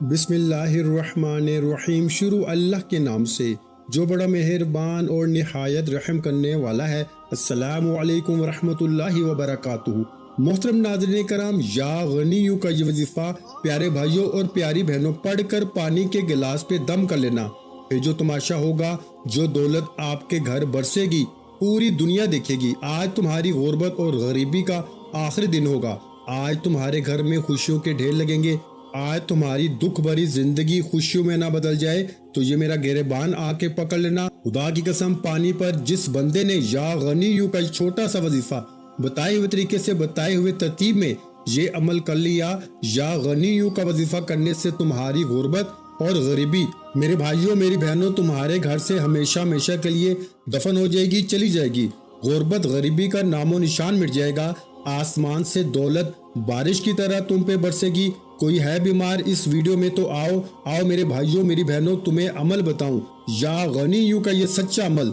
بسم اللہ الرحمن الرحیم۔ شروع اللہ کے نام سے جو بڑا مہربان اور نہایت رحم کرنے والا ہے۔ السلام علیکم ورحمۃ اللہ وبرکاتہ۔ محترم ناظرین کرام، یا غنیوں کا یہ وظیفہ پیارے بھائیوں اور پیاری بہنوں پڑھ کر پانی کے گلاس پہ دم کر لینا، پھر جو تماشا ہوگا، جو دولت آپ کے گھر برسے گی، پوری دنیا دیکھے گی۔ آج تمہاری غربت اور غریبی کا آخری دن ہوگا۔ آج تمہارے گھر میں خوشیوں کے ڈھیر لگیں گے۔ آج تمہاری دکھ بھری زندگی خوشیوں میں نہ بدل جائے تو یہ میرا گریبان آ کے پکڑ لینا۔ خدا کی قسم، پانی پر جس بندے نے یا غنیوں کا چھوٹا سا وظیفہ بتائے ہوئے طریقے سے، بتائے ہوئے ترتیب میں یہ عمل کر لیا، یا غنیوں کا وظیفہ کرنے سے تمہاری غربت اور غریبی، میرے بھائیوں میری بہنوں، تمہارے گھر سے ہمیشہ ہمیشہ کے لیے دفن ہو جائے گی، چلی جائے گی۔ غربت غریبی کا نام و نشان مٹ جائے گا۔ آسمان سے دولت بارش کی طرح تم پہ برسے گی۔ کوئی ہے بیمار اس ویڈیو میں تو آؤ میرے بھائیوں میری بہنوں، تمہیں عمل بتاؤں، یا غنیوں کا یہ سچا عمل،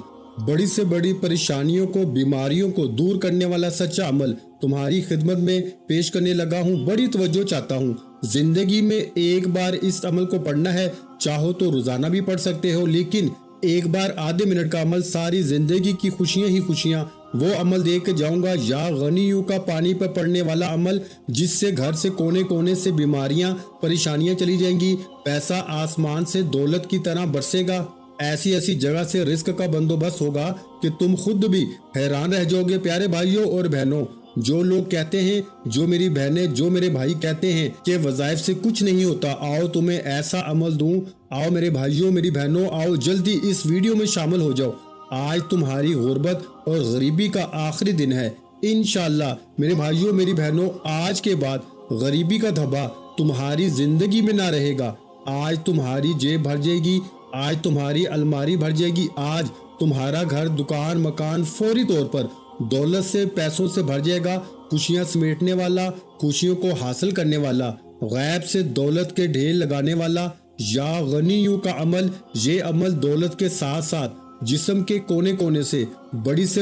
بڑی سے بڑی پریشانیوں کو، بیماریوں کو دور کرنے والا سچا عمل تمہاری خدمت میں پیش کرنے لگا ہوں۔ بڑی توجہ چاہتا ہوں۔ زندگی میں ایک بار اس عمل کو پڑھنا ہے، چاہو تو روزانہ بھی پڑھ سکتے ہو، لیکن ایک بار آدھے منٹ کا عمل، ساری زندگی کی خوشیاں ہی خوشیاں۔ وہ عمل دے کے جاؤں گا، یا غنیوں کا پانی پر پڑنے والا عمل، جس سے گھر سے کونے کونے سے بیماریاں، پریشانیاں چلی جائیں گی، پیسہ آسمان سے دولت کی طرح برسے گا، ایسی ایسی جگہ سے رزق کا بندوبست ہوگا کہ تم خود بھی حیران رہ جاؤ گے۔ پیارے بھائیوں اور بہنوں، جو لوگ کہتے ہیں، جو میری بہنیں، جو میرے بھائی کہتے ہیں کہ وظائف سے کچھ نہیں ہوتا، آؤ تمہیں ایسا عمل دوں۔ آؤ میرے بھائیوں میری بہنوں، آؤ جلدی اس ویڈیو میں شامل ہو جاؤ۔ آج تمہاری غربت اور غریبی کا آخری دن ہے۔ انشاءاللہ میرے بھائیوں میری بہنوں، آج کے بعد غریبی کا دھبا تمہاری زندگی میں نہ رہے گا۔ آج تمہاری جیب بھر جائے گی، آج تمہاری الماری بھر جائے گی، آج تمہارا گھر، دکان، مکان فوری طور پر دولت سے، پیسوں سے بھر جائے گا۔ خوشیاں سمیٹنے والا، خوشیوں کو حاصل کرنے والا، غیب سے دولت کے ڈھیر لگانے والا یا غنیوں کا عمل، یہ عمل دولت کے ساتھ ساتھ جسم کے کونے کونے سے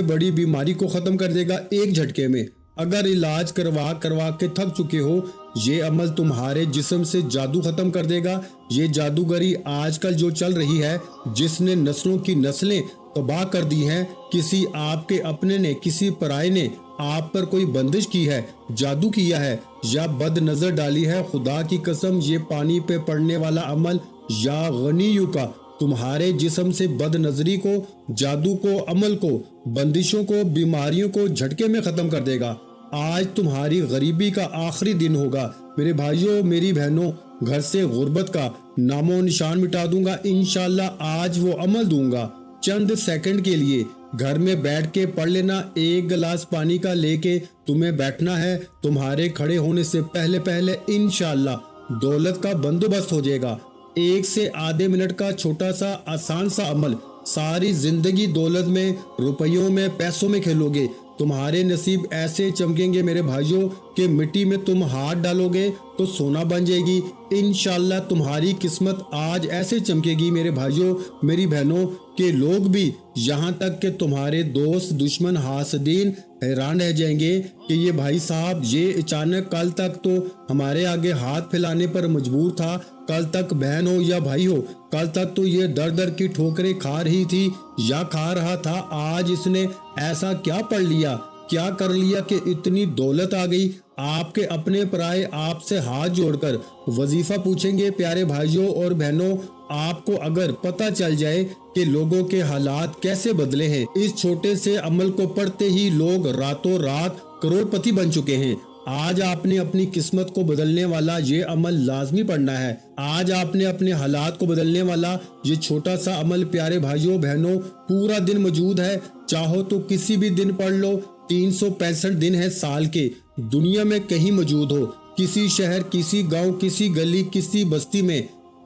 بڑی بیماری کو ختم کر دے گا ایک جھٹکے میں۔ اگر علاج کروا کے تھک چکے ہو، یہ عمل تمہارے جسم سے جادو ختم کر دے گا۔ یہ جادوگری آج کل جو چل رہی ہے، جس نے نسلوں کی نسلیں تباہ کر دی ہیں، کسی آپ کے اپنے نے، کسی پرائے نے آپ پر کوئی بندش کی ہے، جادو کیا ہے یا بد نظر ڈالی ہے، خدا کی قسم یہ پانی پہ پڑنے والا عمل یا غنیوں کا تمہارے جسم سے بد نظری کو، جادو کو، عمل کو، بندشوں کو، بیماریوں کو جھٹکے میں ختم کر دے گا۔ آج تمہاری غریبی کا آخری دن ہوگا میرے بھائیوں میری بہنوں۔ گھر سے غربت کا نام و نشان مٹا دوں گا انشاءاللہ۔ آج وہ عمل دوں گا، چند سیکنڈ کے لیے گھر میں بیٹھ کے پڑھ لینا۔ ایک گلاس پانی کا لے کے تمہیں بیٹھنا ہے، تمہارے کھڑے ہونے سے پہلے انشاءاللہ دولت کا بندوبست ہو جائے گا۔ ایک سے آدھے منٹ کا چھوٹا سا آسان سا عمل، ساری زندگی دولت میں، روپیوں میں، پیسوں میں کھیلو گے۔ تمہارے نصیب ایسے چمکیں گے میرے بھائیوں کہ مٹی میں تم ہاتھ ڈالو گے تو سونا بن جائے گی۔ انشاءاللہ تمہاری قسمت آج ایسے چمکے گی میرے بھائیوں میری بہنوں کہ لوگ بھی، یہاں تک کہ تمہارے دوست، دشمن، حاسدین حیران رہ جائیں گے کہ یہ بھائی صاحب، یہ اچانک کل تک تو ہمارے آگے ہاتھ پھیلانے پر مجبور تھا، کل تک بہن ہو یا بھائی ہو، کل تک تو یہ در در کی ٹھوکریں کھا رہی تھی یا کھا رہا تھا، آج اس نے ایسا کیا پڑھ لیا، کیا کر لیا کہ اتنی دولت آ گئی۔ آپ کے اپنے پرائے آپ سے ہاتھ جوڑ کر وظیفہ پوچھیں گے پیارے بھائیوں اور بہنوں۔ آپ کو اگر پتہ چل جائے کہ لوگوں کے حالات کیسے بدلے ہیں، اس چھوٹے سے عمل کو پڑھتے ہی لوگ راتوں رات کروڑ پتی بن چکے ہیں۔ آج آپ نے اپنی قسمت کو بدلنے والا یہ عمل لازمی پڑھنا ہے۔ آج آپ نے اپنے حالات کو بدلنے والا یہ چھوٹا سا عمل پیارے بھائیوں بہنوں، پورا دن موجود ہے، چاہو تو کسی بھی دن پڑھ لو۔ 365 دن ہے سال کے، دنیا میں کہیں موجود ہو، کسی شہر، کسی گاؤں، کسی گلی، کسی بستی میں،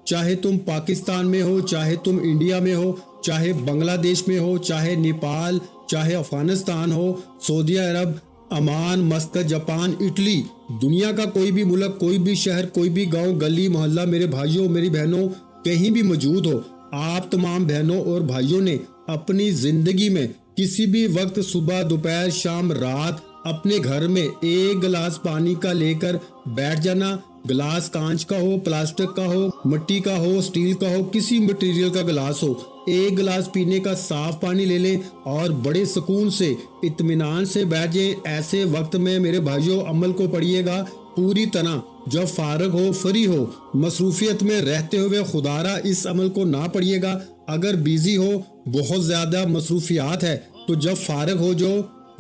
چاہے تم پاکستان میں ہو، چاہے تم انڈیا میں ہو، چاہے بنگلہ دیش میں ہو، چاہے نیپال، چاہے افغانستان ہو، سعودی عرب، عمان، مسقط، جاپان، اٹلی، دنیا کا کوئی بھی ملک، کوئی بھی شہر، کوئی بھی گاؤں، گلی، محلہ میرے بھائیوں میری بہنوں کہیں بھی موجود ہو، آپ تمام بہنوں اور بھائیوں نے اپنی زندگی میں کسی بھی وقت، صبح، دوپہر، شام، رات، اپنے گھر میں ایک گلاس پانی کا لے کر بیٹھ جانا۔ گلاس کانچ کا ہو، پلاسٹک کا ہو، مٹی کا ہو، سٹیل کا ہو، کسی مٹیریل کا گلاس ہو، ایک گلاس پینے کا صاف پانی لے لیں اور بڑے سکون سے اطمینان سے بیٹھ جائیں۔ ایسے وقت میں میرے بھائیوں عمل کو پڑھیے گا پوری طرح، جب فارغ ہو، فری ہو، مصروفیت میں رہتے ہوئے خدا را اس عمل کو نہ پڑھیے گا۔ اگر بیزی ہو، بہت زیادہ مصروفیات ہے، تو جب فارغ ہو جو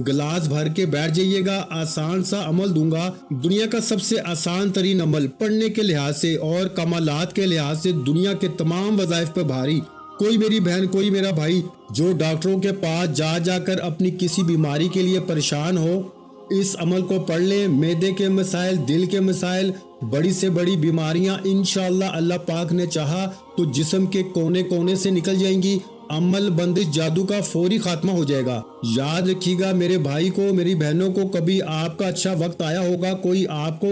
گلاس بھر کے بیٹھ جائیے گا۔ آسان سا عمل دوں گا، دنیا کا سب سے آسان ترین عمل، پڑھنے کے لحاظ سے اور کمالات کے لحاظ سے دنیا کے تمام وظائف پہ بھاری۔ کوئی میری بہن، کوئی میرا بھائی جو ڈاکٹروں کے پاس جا جا کر اپنی کسی بیماری کے لیے پریشان ہو، اس عمل کو پڑھ لیں۔ معدے کے مسائل، دل کے مسائل، بڑی سے بڑی بیماریاں انشاءاللہ اللہ پاک نے چاہا تو جسم کے کونے کونے سے نکل جائیں گی۔ عمل بندش جادو کا فوری خاتمہ ہو جائے گا۔ یاد رکھیے گا میرے بھائی کو، میری بہنوں کو، کبھی آپ کا اچھا وقت آیا ہوگا، کوئی آپ کو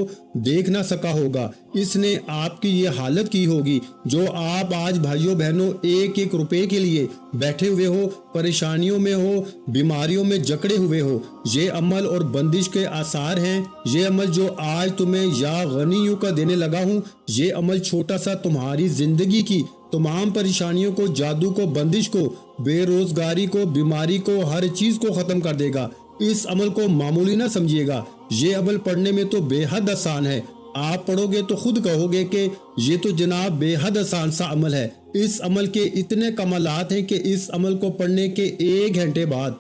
دیکھ نہ سکا ہوگا، اس نے آپ کی یہ حالت کی ہوگی جو آپ آج بھائیوں بہنوں ایک ایک روپے کے لیے بیٹھے ہوئے ہو، پریشانیوں میں ہو، بیماریوں میں جکڑے ہوئے ہو۔ یہ عمل اور بندش کے آثار ہیں۔ یہ عمل جو آج تمہیں یا غنیوں کا دینے لگا ہوں، یہ عمل چھوٹا سا تمہاری زندگی کی تمام پریشانیوں کو، جادو کو، بندش کو، بے روزگاری کو، بیماری کو، ہر چیز کو ختم کر دے گا۔ اس عمل کو معمولی نہ سمجھیے گا، یہ عمل پڑھنے میں تو بے حد آسان ہے۔ آپ پڑھو گے تو خود کہو گے کہ یہ تو جناب بے حد آسان سا عمل ہے۔ اس عمل کے اتنے کمالات ہیں کہ اس عمل کو پڑھنے کے 1 گھنٹے بعد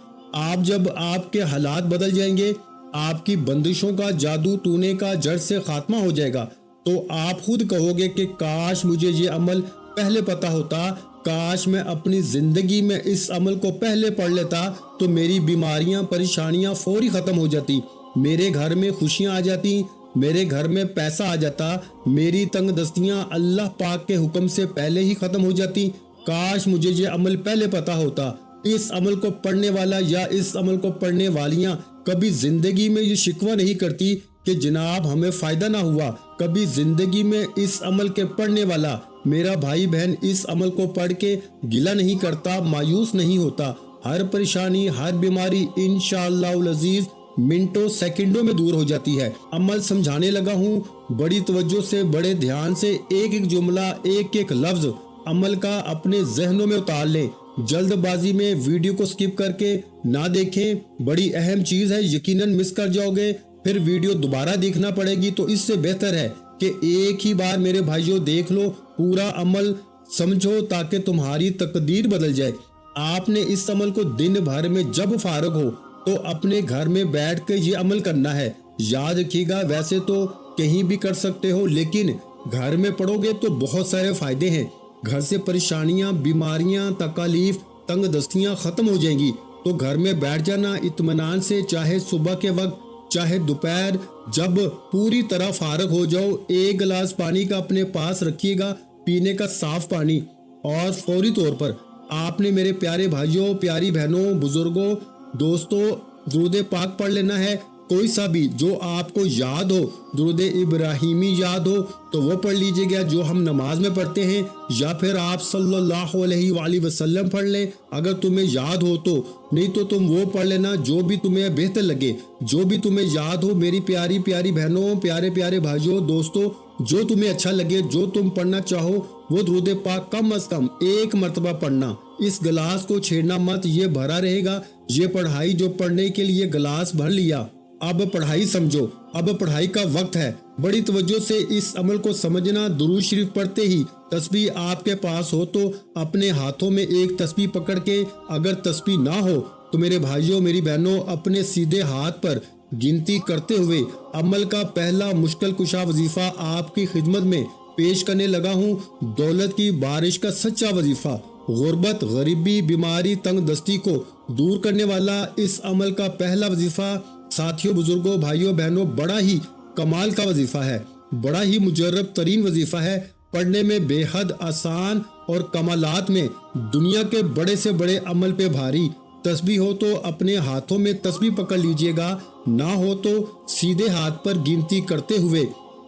جب آپ کے حالات بدل جائیں گے، آپ کی بندشوں کا، جادو ٹونے کا جڑ سے خاتمہ ہو جائے گا، تو آپ خود کہو گے کہ کاش مجھے یہ عمل پہلے پتا ہوتا، کاش میں اپنی زندگی میں اس عمل کو پہلے پڑھ لیتا تو میری بیماریاں، پریشانیاں فوری ختم ہو جاتی، میرے گھر میں خوشیاں آ جاتی، میرے گھر میں پیسہ آ جاتا، میری تنگ دستیاں اللہ پاک کے حکم سے پہلے ہی ختم ہو جاتی۔ کاش مجھے یہ عمل پہلے پتا ہوتا۔ اس عمل کو پڑھنے والا یا اس عمل کو پڑھنے والیاں کبھی زندگی میں یہ شکوہ نہیں کرتی کہ جناب ہمیں فائدہ نہ ہوا۔ کبھی زندگی میں اس عمل کے پڑھنے والا میرا بھائی بہن اس عمل کو پڑھ کے گلہ نہیں کرتا، مایوس نہیں ہوتا۔ ہر پریشانی، ہر بیماری انشاءاللہ العزیز منٹوں سیکنڈوں میں دور ہو جاتی ہے۔ عمل سمجھانے لگا ہوں، بڑی توجہ سے، بڑے دھیان سے ایک ایک جملہ، ایک ایک لفظ عمل کا اپنے ذہنوں میں اتار لیں۔ جلد بازی میں ویڈیو کو سکپ کر کے نہ دیکھیں، بڑی اہم چیز ہے، یقیناً مس کر جاؤ گے، پھر ویڈیو دوبارہ دیکھنا پڑے گی۔ تو اس سے بہتر ہے کہ ایک ہی بار میرے بھائیوں دیکھ لو، پورا عمل سمجھو تاکہ تمہاری تقدیر بدل جائے۔ آپ نے اس عمل کو دن بھر میں جب فارغ ہو تو اپنے گھر میں بیٹھ کے یہ عمل کرنا ہے۔ یاد رکھیے گا، ویسے تو کہیں بھی کر سکتے ہو، لیکن گھر میں پڑھو گے تو بہت سارے فائدے ہیں۔ گھر سے پریشانیاں، بیماریاں، تکالیف، تنگ دستیاں ختم ہو جائیں گی۔ تو گھر میں بیٹھ جانا اطمینان سے، چاہے صبح کے وقت، چاہے دوپہر، جب پوری طرح فارغ ہو جاؤ، ایک گلاس پانی کا اپنے پاس رکھیے گا، پینے کا صاف پانی، اور فوری طور پر آپ نے میرے پیارے بھائیوں، پیاری بہنوں، بزرگوں، دوستوں درود پاک پڑھ لینا ہے۔ کوئی سا بھی جو آپ کو یاد ہو، درود ابراہیمی یاد ہو تو وہ پڑھ لیجئے گا جو ہم نماز میں پڑھتے ہیں، یا پھر آپ صلی اللہ علیہ وآلہ وسلم پڑھ لیں اگر تمہیں یاد ہو تو، نہیں تو تم وہ پڑھ لینا جو بھی تمہیں بہتر لگے، جو بھی تمہیں یاد ہو میری پیاری پیاری بہنوں، پیارے پیارے بھائیوں، دوستوں، جو تمہیں اچھا لگے، جو تم پڑھنا چاہو وہ درود پاک کم از کم 1 مرتبہ پڑھنا۔ اس گلاس کو چھیڑنا مت، یہ بھرا رہے گا۔ یہ پڑھائی جو پڑھنے کے لیے گلاس بھر لیا، اب پڑھائی سمجھو، اب پڑھائی کا وقت ہے۔ بڑی توجہ سے اس عمل کو سمجھنا۔ درود شریف پڑھتے ہی تسبیح آپ کے پاس ہو تو اپنے ہاتھوں میں ایک تسبیح پکڑ کے، اگر تسبیح نہ ہو تو میرے بھائیوں، میری بہنوں، اپنے سیدھے ہاتھ پر گنتی کرتے ہوئے عمل کا پہلا مشکل کشا وظیفہ آپ کی خدمت میں پیش کرنے لگا ہوں۔ دولت کی بارش کا سچا وظیفہ، غربت، غریبی، بیماری، تنگ دستی کو دور کرنے والا اس عمل کا پہلا وظیفہ ساتھیوں، بزرگوں، بھائیوں، بہنوں، بڑا ہی کمال کا وظیفہ ہے، بڑا ہی مجرب ترین وظیفہ ہے، پڑھنے میں بے حد آسان اور کمالات میں دنیا کے بڑے سے بڑے عمل پہ بھاری۔ تسبیح ہو تو اپنے ہاتھوں میں تسبیح پکڑ لیجئے گا، نہ ہو تو سیدھے ہاتھ پر گنتی کرتے ہوئے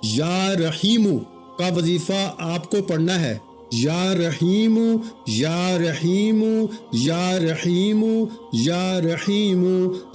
یا رحیم کا وظیفہ آپ کو پڑھنا ہے۔ یا رحیم یا رحیم یا رحیم یا رحیم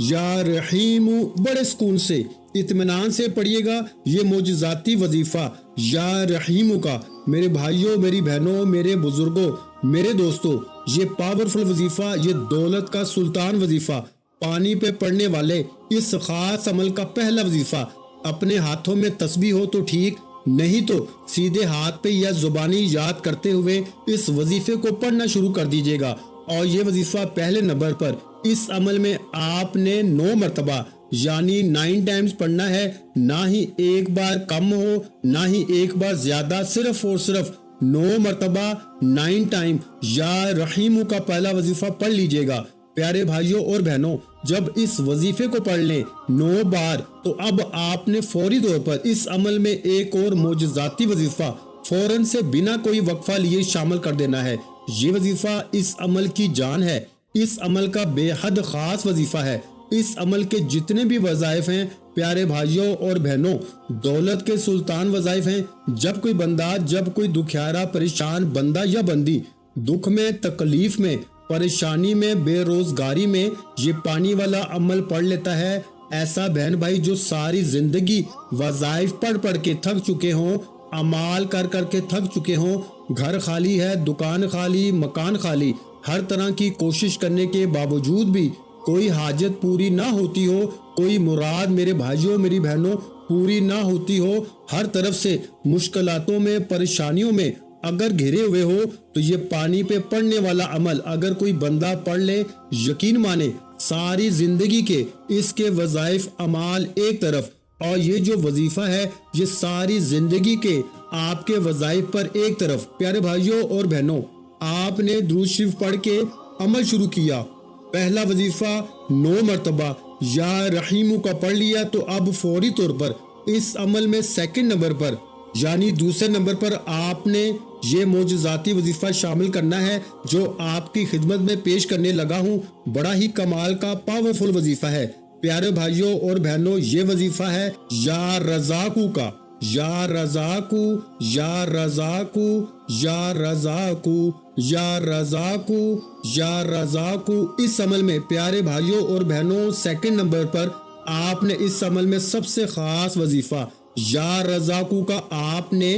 یا رحیم۔ بڑے سکون سے اطمینان سے پڑھیے گا یہ معجزاتی وظیفہ یا رحیم کا۔ میرے بھائیوں، میری بہنوں، میرے بزرگوں، میرے دوستوں، یہ پاورفل وظیفہ، یہ دولت کا سلطان وظیفہ، پانی پہ پڑنے والے اس خاص عمل کا پہلا وظیفہ، اپنے ہاتھوں میں تسبیح ہو تو ٹھیک، نہیں تو سیدھے ہاتھ پہ یا زبانی یاد کرتے ہوئے اس وظیفے کو پڑھنا شروع کر دیجیے گا۔ اور یہ وظیفہ پہلے نمبر پر اس عمل میں آپ نے 9 مرتبہ یعنی 9 ٹائمز پڑھنا ہے، نہ ہی ایک بار کم ہو نہ ہی ایک بار زیادہ، صرف اور صرف 9 مرتبہ 9 ٹائم یا رحیم کا پہلا وظیفہ پڑھ لیجیے گا۔ پیارے بھائیوں اور بہنوں، جب اس وظیفے کو پڑھ لیں 9 بار تو اب آپ نے فوری طور پر اس عمل میں ایک اور معجزاتی وظیفہ فوراً سے بنا کوئی وقفہ لیے شامل کر دینا ہے۔ یہ وظیفہ اس عمل کی جان ہے، اس عمل کا بے حد خاص وظیفہ ہے۔ اس عمل کے جتنے بھی وظائف ہیں پیارے بھائیوں اور بہنوں، دولت کے سلطان وظائف ہیں۔ جب کوئی بندہ، جب کوئی دکھیارا پریشان بندہ یا بندی دکھ میں، تکلیف میں، پریشانی میں، بے روزگاری میں یہ پانی والا عمل پڑھ لیتا ہے، ایسا بہن بھائی جو ساری زندگی وظائف پڑھ پڑھ کے تھک چکے ہوں، اعمال کر کر کے تھک چکے ہوں، گھر خالی ہے، دکان خالی، مکان خالی، ہر طرح کی کوشش کرنے کے باوجود بھی کوئی حاجت پوری نہ ہوتی ہو، کوئی مراد میرے بھائیوں میری بہنوں پوری نہ ہوتی ہو، ہر طرف سے مشکلاتوں میں، پریشانیوں میں اگر گھرے ہوئے ہو، تو یہ پانی پہ پڑھنے والا عمل اگر کوئی بندہ پڑھ لے، یقین مانے ساری زندگی کے اس کے وظائف اعمال ایک طرف، اور یہ جو وظیفہ ہے یہ ساری زندگی کے آپ کے وظائف پر ایک طرف۔ پیارے بھائیوں اور بہنوں، آپ نے درود شریف پڑھ کے عمل شروع کیا، پہلا وظیفہ 9 مرتبہ یا رحیم کا پڑھ لیا، تو اب فوری طور پر اس عمل میں سیکنڈ نمبر پر یعنی دوسرے نمبر پر آپ نے یہ معجزاتی وظیفہ شامل کرنا ہے جو آپ کی خدمت میں پیش کرنے لگا ہوں۔ بڑا ہی کمال کا پاورفل وظیفہ ہے پیارے بھائیوں اور بہنوں، یہ وظیفہ ہے یا رزاقو کا، یا رزاقو یا رزاقو یا رزاقو یا رزاقو یا رزاقو۔ اس عمل میں پیارے بھائیوں اور بہنوں سیکنڈ نمبر پر آپ نے اس عمل میں سب سے خاص وظیفہ یا رزاقو کا آپ نے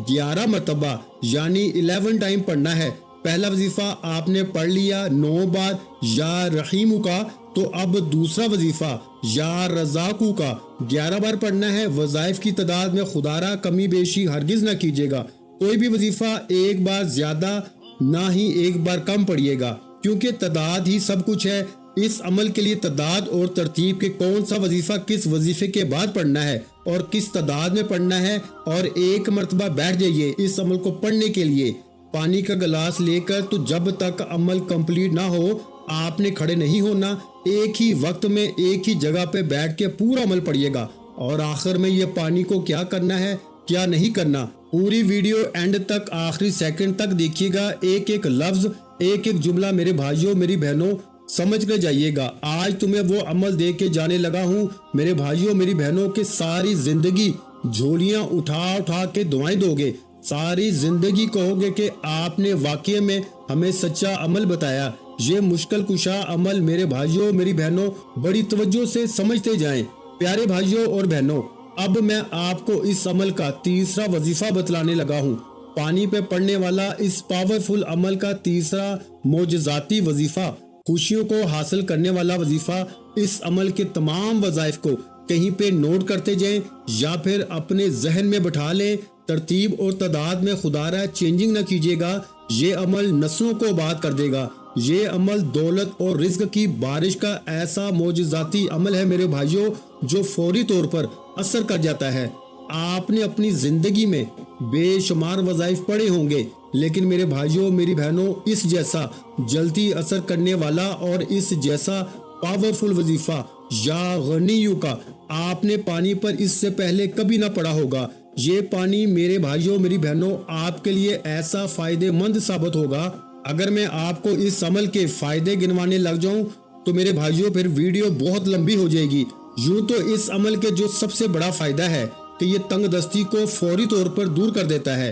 11 مرتبہ یعنی 11 ٹائم پڑھنا ہے۔ پہلا وظیفہ آپ نے پڑھ لیا 9 بار یا رحیم کا، تو اب دوسرا وظیفہ یا رزاقو کا 11 بار پڑھنا ہے۔ وظائف کی تعداد میں خدا را کمی بیشی ہرگز نہ کیجیے گا، کوئی بھی وظیفہ ایک بار زیادہ نہ ہی ایک بار کم پڑھیے گا، کیونکہ تعداد ہی سب کچھ ہے۔ اس عمل کے لیے تعداد اور ترتیب کے کون سا وظیفہ کس وظیفے کے بعد پڑھنا ہے اور کس تعداد میں پڑھنا ہے، اور ایک مرتبہ بیٹھ جائیے اس عمل کو پڑھنے کے لیے پانی کا گلاس لے کر، تو جب تک عمل کمپلیٹ نہ ہو آپ نے کھڑے نہیں ہونا، ایک ہی وقت میں ایک ہی جگہ پہ بیٹھ کے پورا عمل پڑھیے گا۔ اور آخر میں یہ پانی کو کیا کرنا ہے کیا نہیں کرنا، پوری ویڈیو اینڈ تک آخری سیکنڈ تک دیکھیے گا، ایک ایک لفظ ایک ایک جملہ میرے بھائیوں میری بہنوں سمجھ کر جائیے گا۔ آج تمہیں وہ عمل دے کے جانے لگا ہوں میرے بھائیوں میری بہنوں کے ساری زندگی جھولیاں اٹھا اٹھا کے دعائیں دو گے، ساری زندگی کہو گے کہ آپ نے واقعے میں ہمیں سچا عمل بتایا۔ یہ مشکل کشا عمل میرے بھائیوں میری بہنوں بڑی توجہ سے سمجھتے جائیں۔ پیارے بھائیوں اور بہنوں، اب میں آپ کو اس عمل کا تیسرا وظیفہ بتلانے لگا ہوں، پانی پہ پڑنے والا اس پاورفل عمل کا تیسرا معجزاتی وظیفہ، خوشیوں کو حاصل کرنے والا وظیفہ۔ اس عمل کے تمام وظائف کو کہیں پہ نوٹ کرتے جائیں یا پھر اپنے ذہن میں بٹھا لیں، ترتیب اور تعداد میں خدا را چینجنگ نہ کیجیے گا۔ یہ عمل نسلوں کو آباد کر دے گا، یہ عمل دولت اور رزق کی بارش کا ایسا معجزاتی عمل ہے میرے بھائیوں جو فوری طور پر اثر کر جاتا ہے۔ آپ نے اپنی زندگی میں بے شمار وظائف پڑھے ہوں گے، لیکن میرے بھائیوں میری بہنوں اس جیسا جلدی اثر کرنے والا اور اس جیسا پاورفل وظیفہ یا غنیو کا آپ نے پانی پر اس سے پہلے کبھی نہ پڑھا ہوگا۔ یہ پانی میرے بھائیوں میری بہنوں آپ کے لیے ایسا فائدے مند ثابت ہوگا، اگر میں آپ کو اس عمل کے فائدے گنوانے لگ جاؤں تو میرے بھائیوں پھر ویڈیو بہت لمبی ہو جائے گی۔ یوں تو اس عمل کے جو سب سے بڑا فائدہ ہے کہ یہ تنگ دستی کو فوری طور پر دور کر دیتا ہے،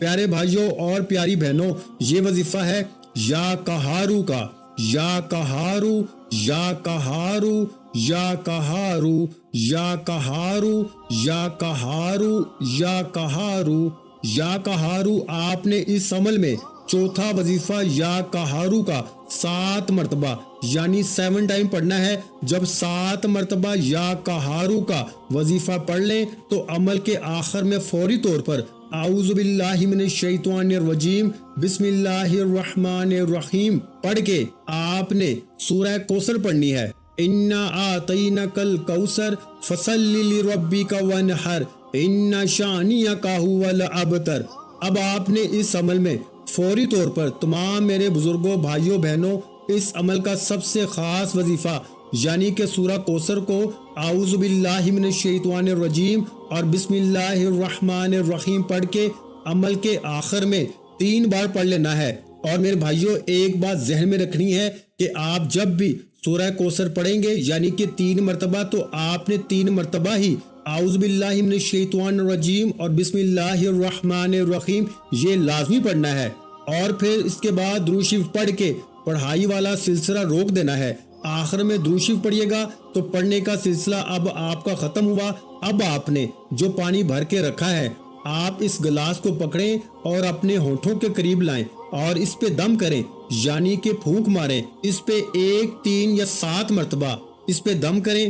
پیارے بھائیوں اور پیاری بہنوں، یہ وظیفہ ہے یا کہارو کا، یا کہارو، یا کہارو، یا کہارو، یا کہارو، یا کہارو، یا کہارو، یا کہارو۔ آپ نے اس عمل میں چوتھا وظیفہ یا کہارو کا 7 مرتبہ یعنی 7 ٹائم پڑھنا ہے۔ جب 7 مرتبہ یا کہارو کا وظیفہ پڑھ لیں تو عمل کے آخر میں فوری طور پر اعوذ باللہ من الشیطان الرجیم بسم اللہ الرحمن الرحیم پڑھ کے آپ نے سورہ کوثر پڑھنی ہے۔ انا اعطینک الکوثر فصلی لربک وانحر ان شانئک ھو الابتر۔ اب آپ نے اس عمل میں فوری طور پر تمام میرے بزرگوں، بھائیوں، بہنوں، اس عمل کا سب سے خاص وظیفہ یعنی کہ سورہ کوثر کو اعوذ باللہ من الشیطان الرجیم اور بسم اللہ الرحمن الرحیم پڑھ کے عمل کے آخر میں 3 بار پڑھ لینا ہے۔ اور میرے بھائیوں، ایک بات ذہن میں رکھنی ہے کہ آپ جب بھی سورہ کوثر پڑھیں گے یعنی کہ 3 مرتبہ، تو آپ نے 3 مرتبہ ہی اعوذ باللہ من الشیطان الرجیم اور بسم اللہ الرحمن الرحیم یہ لازمی پڑھنا ہے، اور پھر اس کے بعد درود شریف پڑھ کے پڑھائی والا سلسلہ روک دینا ہے۔ آخر میں درود شریف پڑھیے گا تو پڑھنے کا سلسلہ اب آپ کا ختم ہوا۔ اب آپ نے جو پانی بھر کے رکھا ہے، آپ اس گلاس کو پکڑیں اور اپنے ہونٹوں کے قریب لائیں اور اس پہ دم کریں یعنی کہ پھونک ماریں۔ اس پہ 1، 3 یا 7 مرتبہ اس پہ دم کریں،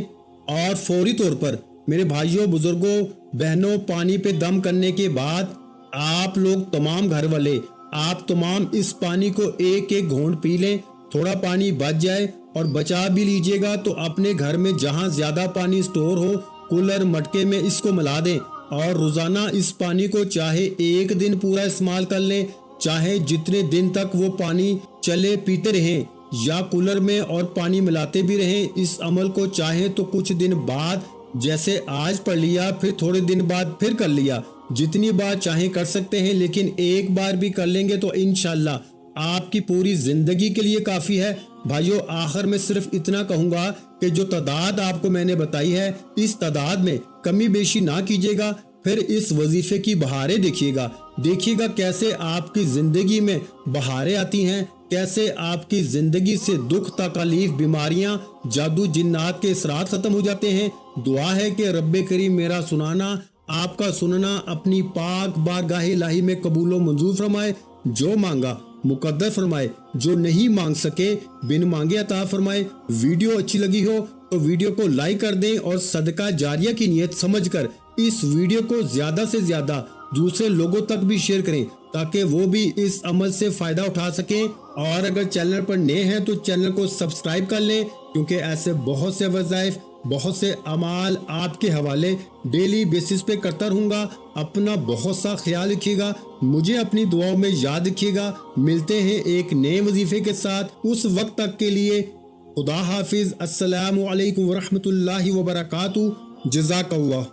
اور فوری طور پر میرے بھائیوں، بزرگوں، بہنوں، پانی پہ دم کرنے کے بعد آپ لوگ تمام گھر والے، آپ تمام اس پانی کو 1 گھونٹ پی لیں۔ تھوڑا پانی بچ جائے اور بچا بھی لیجئے گا تو اپنے گھر میں جہاں زیادہ پانی سٹور ہو، کولر، مٹکے میں اس کو ملا دیں، اور روزانہ اس پانی کو چاہے 1 دن پورا استعمال کر لیں، چاہے جتنے دن تک وہ پانی چلے پیتے رہیں، یا کولر میں اور پانی ملاتے بھی رہیں۔ اس عمل کو چاہے تو کچھ دن بعد جیسے آج پڑھ لیا، پھر تھوڑے دن بعد پھر کر لیا، جتنی بار چاہیں کر سکتے ہیں، لیکن ایک بار بھی کر لیں گے تو انشاءاللہ آپ کی پوری زندگی کے لیے کافی ہے۔ بھائیوں، آخر میں صرف اتنا کہوں گا کہ جو تعداد آپ کو میں نے بتائی ہے، اس تعداد میں کمی بیشی نہ کیجیے گا، پھر اس وظیفے کی بہاریں دیکھیے گا کیسے آپ کی زندگی میں بہاریں آتی ہیں، کیسے آپ کی زندگی سے دکھ، تکالیف، بیماریاں، جادو، جنات کے اثرات ختم ہو جاتے ہیں۔ دعا ہے کہ رب کریم میرا سنانا، آپ کا سننا اپنی پاک بارگاہ الہی میں قبول و منظور فرمائے، جو مانگا مقدر فرمائے، جو نہیں مانگ سکے بن مانگے عطا فرمائے۔ ویڈیو اچھی لگی ہو تو ویڈیو کو لائک کر دیں، اور صدقہ جاریہ کی نیت سمجھ کر اس ویڈیو کو زیادہ سے زیادہ دوسرے لوگوں تک بھی شیئر کریں تاکہ وہ بھی اس عمل سے فائدہ اٹھا سکیں۔ اور اگر چینل پر نئے ہیں تو چینل کو سبسکرائب کر لیں، کیونکہ ایسے بہت سے وظائف، بہت سے اعمال آپ کے حوالے ڈیلی بیسس پہ کرتا رہوں گا۔ اپنا بہت سا خیال رکھیے گا، مجھے اپنی دعاؤں میں یاد رکھیے گا۔ ملتے ہیں ایک نئے وظیفے کے ساتھ، اس وقت تک کے لیے خدا حافظ۔ السلام علیکم ورحمۃ اللہ وبرکاتہ۔ جزاک اللہ۔